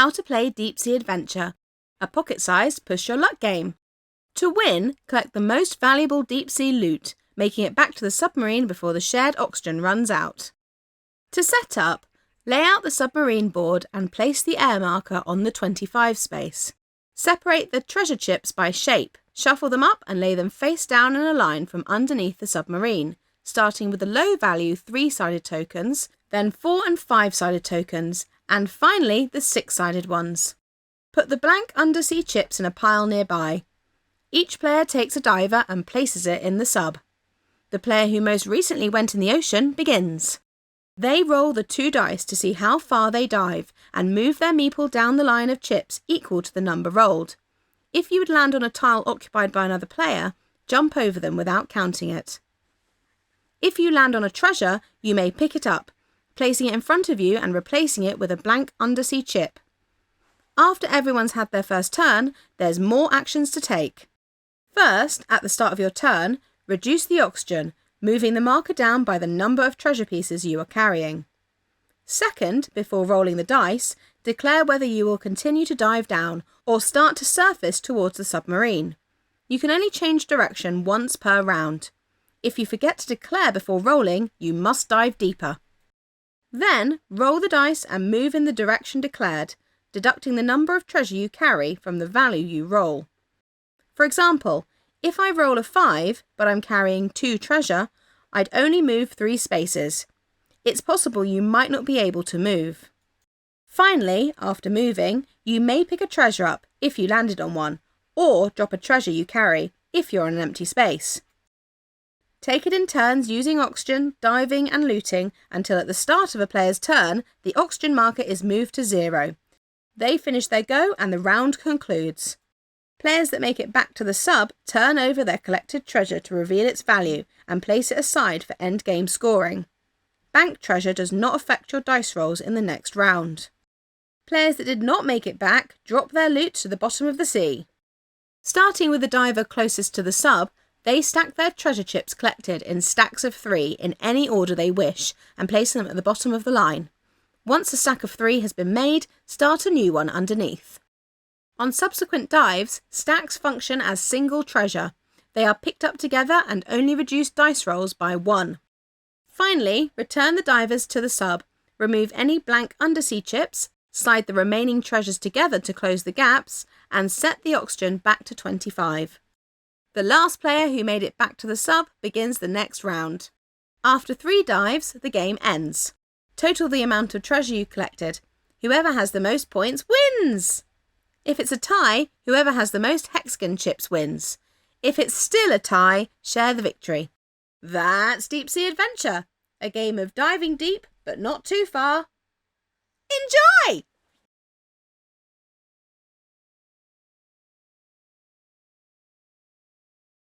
how to play Deep Sea Adventure, a pocket-sized push-your-luck game. To win, collect the most valuable deep-sea loot, making it back to the submarine before the shared oxygen runs out. To set up, lay out the submarine board and place the air marker on the 25 space. Separate the treasure chips by shape, shuffle them up and lay them face down in a line from underneath the submarine, starting with the low-value 3-sided tokens, then 4- and 5-sided tokens, and finally the 6-sided ones. Put the blank undersea chips in a pile nearby. Each player takes a diver and places it in the sub. The player who most recently went in the ocean begins. They roll the 2 dice to see how far they dive and move their meeple down the line of chips equal to the number rolled. If you would land on a tile occupied by another player, jump over them without counting it. If you land on a treasure, you may pick it up, placing it in front of you and replacing it with a blank undersea chip. After everyone's had their first turn, there's more actions to take. First, at the start of your turn, reduce the oxygen, moving the marker down by the number of treasure pieces you are carrying. Second, before rolling the dice, declare whether you will continue to dive down or start to surface towards the submarine. You can only change direction once per round. If you forget to declare before rolling, you must dive deeper. Then, roll the dice and move in the direction declared, deducting the number of treasure you carry from the value you roll. For example, if I roll a 5, but I'm carrying 2 treasure, I'd only move 3 spaces. It's possible you might not be able to move. Finally, after moving, you may pick a treasure up if you landed on one, or drop a treasure you carry if you're on an empty space. Take it in turns using oxygen, diving and looting until at the start of a player's turn, the oxygen marker is moved to 0. They finish their go and the round concludes. Players that make it back to the sub turn over their collected treasure to reveal its value and place it aside for endgame scoring. Bank treasure does not affect your dice rolls in the next round. Players that did not make it back drop their loot to the bottom of the sea. Starting with the diver closest to the sub, they stack their treasure chips collected in stacks of 3 in any order they wish and place them at the bottom of the line. Once a stack of 3 has been made, start a new one underneath. On subsequent dives, stacks function as single treasure. They are picked up together and only reduce dice rolls by 1. Finally, return the divers to the sub, remove any blank undersea chips, slide the remaining treasures together to close the gaps, and set the oxygen back to 25. The last player who made it back to the sub begins the next round. After 3 dives, the game ends. Total the amount of treasure you collected. Whoever has the most points wins! If it's a tie, whoever has the most hexagon chips wins. If it's still a tie, share the victory. That's Deep Sea Adventure, a game of diving deep but not too far. Enjoy!